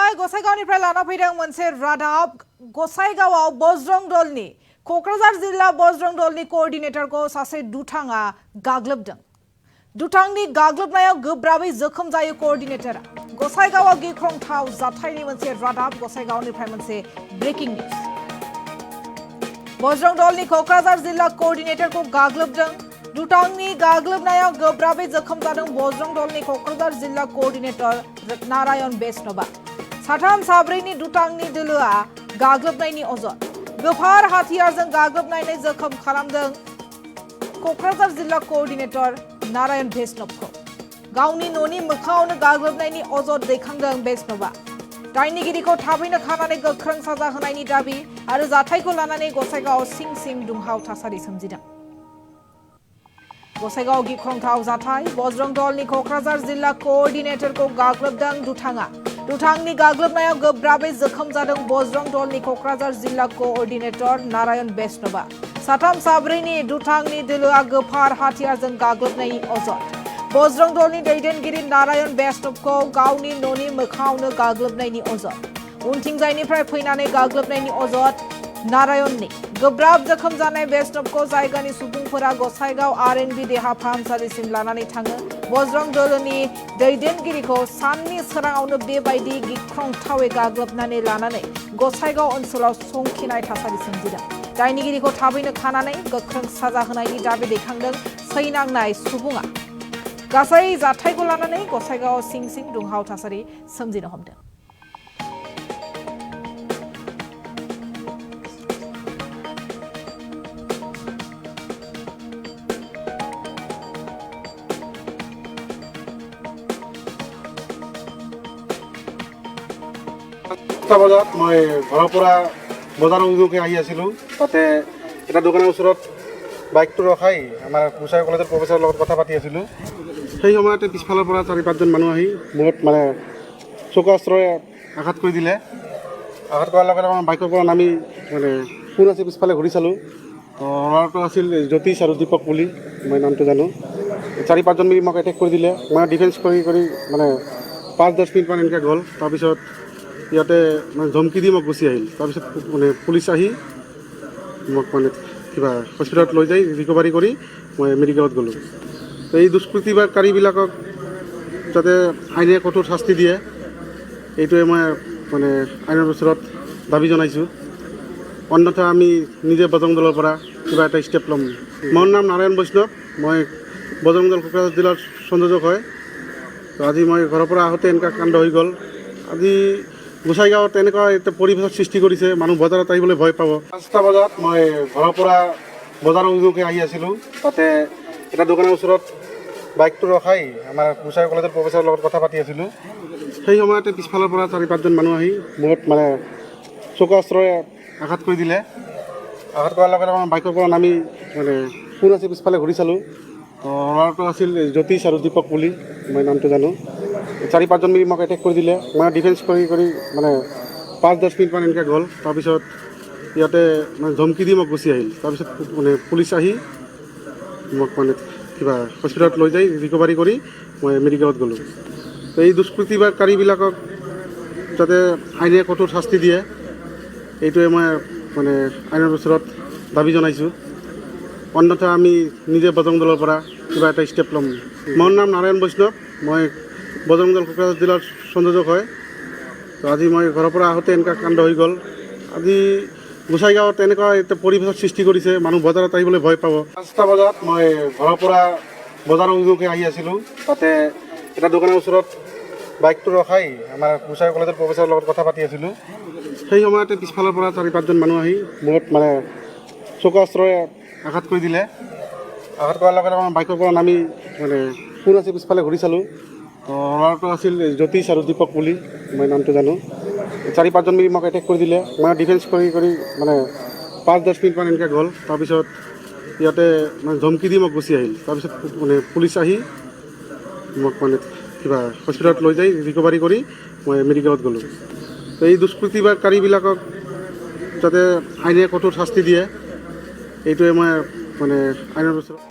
ओमफ्राय गसाइगावनिफ्राय लाना फैदों मोनसे रादाब गसाइगावआव बजरं दलनि क'क्राझार जिल्ला बजरं दलनि कोअर्डिनेटरखौ सासे दुथाङा गाग्लोबदों। दुथांनि गाग्लोबनायाव गोब्राबै जोखोम जायो कोअर्डिनेटरा। गसाइगावआव गिख्रंथाव जाथायनि मोनसे रादाब गसाइगावनिफ्राय मोनसे ब्रेकिं न्यूज। बजरं दलनि क'क्राझार जिल्ला कोअर्डिनेटरखौ गाग्लोबदों। दुथांनि गाग्लोबनायाव गोब्राबै जोखोम जादों बजरं दलनि क'क्राझार जिल्ला कोअर्डिनेटर नारायण बैष्णवा। साथाम साब्रैनि दुथांनि दोलोआ गाग्लोबनायनि अजद। गोफार हाथियारजों गाग्लोबनानै जोखोम खालामदों क'क्राझार जिल्ला कोअर्डिनेटर नारायण बैष्णवखौ। गावनि न'नि मोखाङावनो गाग्लोबनायनि अजद दैखांदों बैष्णवा। दायनिगिरिखौ थाबैनो खानानै गोख्रों साजा होनायनि दाबि आरो जाथायखौ लानानै गसाइगावआव सिं सिं दुंहाव थासारि सोमजिदों। गसाइगाव गिख्रंथाव जाथाय बजरं दलनि क'क्राझार जिल्ला कोअर्डिनेटरखौ गाग्लोबदों दुथाङा। दुथांनि गाग्लोबनायाव गोब्राबै जोखोम जादों बजरं दलनि क'क्राझार जिल्ला कोअर्डिनेटर नारायण बैष्णवा। साथाम साब्रैनि दुथांनि दोलोआ गोफार हाथियारजों गाग्लोबनायनि अजद। बजरं दलनि दैदेनगिरि नारायण बैष्णवखौ गावनि न'नि मोखाङावनो गाग्लोबनायनि अजद। उनथिंजायनिफ्राय फैनानै गाग्लोबनायनि अजद नारायणनि। गोब्राब जोखोम जानाय बैष्णवखौ जायगानि सुबुंफोरा गसाइगाव आरएनबि देहा फाहामसालिसिम लानानै थाङो। बजरं दलनि दैदेनगिरिखौ साननि सोराङावनो बेबायदि गिख्रंथावै गाग्लोबनानै लानानै गसाइगाव ओनसोलाव संखिनाय थासारि सोमजिदों। दायनिगिरिखौ थाबैनो खानानै गोख्रों साजा होनायनि दाबि दैखांदों सैनांनाय सुबुङा। गासै जाथायखौ लानानै गसाइगावआव सिं सिं दुंहाव थासारि सोमजिनो हमदों। বজাত মই ঘৰৰ পৰা বজাৰ অভিমুখে আহি আছিলোঁ। তাতে এটা দোকানৰ ওচৰত বাইকটো ৰখাই আমাৰ গোসাই কলেজৰ প্ৰফেচাৰৰ লগত কথা পাতি আছিলোঁ। সেই সময়তে পিছফালৰ পৰা 4-5জন মানুহ আহি বহুত চকু অস্ত্ৰৰে আঘাত কৰি দিলে। আঘাত কৰাৰ লগে লগে বাইকৰ পৰা নামি কোন আছে পিছফালে ঘূৰি চালোঁ। ল'ৰাটো আছিল জ্যোতিষ আৰু দীপক বুলি, মই নামটো জানো। 4-5জন মিলি মোক এটেক কৰি দিলে। মই ডিফেন্স কৰি 5-10 মিনিটমান এনেকৈ গ'ল। তাৰপিছত ইয়াতে ধমকি দি মোক গুচি আহিল। তাৰপিছত পুলিচ আহি মোক কিবা হস্পিটেলত লৈ যাই ৰিকভাৰী কৰি মই মেডিকেলত গ'লোঁ। তো এই দুষ্কৃতিকাৰীবিলাকক যাতে আইনে কঠোৰ শাস্তি দিয়ে, এইটোৱে মই আইনৰ ওচৰত দাবী জনাইছোঁ। অন্যথা আমি নিজে বজৰং দলৰ পৰা কিবা এটা ষ্টেপ ল'ম। মোৰ নাম নাৰায়ণ বৈষ্ণৱ। মই বজৰং দল কোকৰাঝাৰ জিলাৰ সংযোজক হয়। তো আজি মই ঘৰৰ পৰা আহোঁতে এনেকুৱা কাণ্ড হৈ গ'ল। আজি গোসাইগাঁৱত এনেকুৱা এটা পৰিৱেশৰ সৃষ্টি কৰিছে, মানুহ বজাৰত আহিবলৈ ভয় পাব। 5টা বজাত মই ঘৰৰ পৰা বজাৰ অভিমুখে আহি আছিলোঁ। তাতে এটা দোকানৰ ওচৰত বাইকটো ৰখাই আমাৰ গোসাই কলেজৰ প্ৰফেচাৰৰ লগত কথা পাতি আছিলোঁ। সেই সময়তে পিছফালৰ পৰা 4-5জন মানুহ আহি বহুত চকু অস্ত্ৰৰে আঘাত কৰি দিলে। আঘাত কৰাৰ লগে লগে বাইকৰ পৰা নামি কোন আছে পিছফালে ঘূৰি চালোঁ। ল'ৰাটো আছিল জ্যোতিষ আৰু দীপক বুলি, মই নামটো জানো। 4-5জন মিলি মোক এটেক কৰি দিলে। মই ডিফেন্স কৰি 5-10 মিনিটমান এনেকৈ গ'ল। তাৰপিছত ইয়াতে ধমকি দি মোক গুচি আহিল। তাৰপিছত পুলিচ আহি মোক কিবা হস্পিটেলত লৈ যাই ৰিকভাৰী কৰি মই মেডিকেলত গ'লোঁ। তো এই দুষ্কৃতিকাৰীবিলাকক যাতে আইনে কঠোৰ শাস্তি দিয়ে, এইটোৱে মই আইনৰ ওচৰত দাবী জনাইছোঁ। অন্যথা আমি নিজে বজৰং দলৰ পৰা কিবা এটা ষ্টেপ ল'ম। মোৰ নাম নাৰায়ণ বৈষ্ণৱ। মই বজৰং দল কোকৰাঝাৰ জিলাৰ সংযোজক হয়। তো আজি মই ঘৰৰ পৰা আহোঁতে এনেকুৱা কাণ্ড হৈ গ'ল। আজি গোসাইগাঁৱত এনেকুৱা এটা পৰিৱেশৰ সৃষ্টি কৰিছে, মানুহ বজাৰত আহিবলৈ ভয় পাব। 5টা বজাত মই ঘৰৰ পৰা বজাৰ অভিমুখে আহি আছিলোঁ। তাতে এটা দোকানৰ ওচৰত বাইকটো ৰখাই আমাৰ গোসাই কলেজৰ প্ৰফেচাৰৰ লগত কথা পাতি আছিলোঁ। সেই সময়তে পিছফালৰ পৰা 4-5জন মানুহ আহি বহুত চকু অস্ত্ৰৰে আঘাত কৰি দিলে। আঘাত কৰাৰ লগে লগে বাইকৰ পৰা নামি কোন আছে পিছফালে ঘূৰি চালোঁ। ল'ৰাটো আছিল জ্যোতিষ আৰু দীপক বুলি, মই নামটো জানো। 4-5জন মিলি মোক এটেক কৰি দিলে। মই ডিফেন্স কৰি 5-10 মিনিটমান এনেকৈ গ'ল। তাৰপিছত ইয়াতে ধমকি দি মোক গুচি আহিল। তাৰপিছত পুলিচ আহি মোক কিবা হস্পিটেলত লৈ যাই ৰিকভাৰী কৰি মই মেডিকেলত গ'লোঁ। তো এই দুষ্কৃতিকাৰীবিলাকক যাতে আইনে কঠোৰ শাস্তি দিয়ে, এইটোৱে মই আইনৰ ওচৰত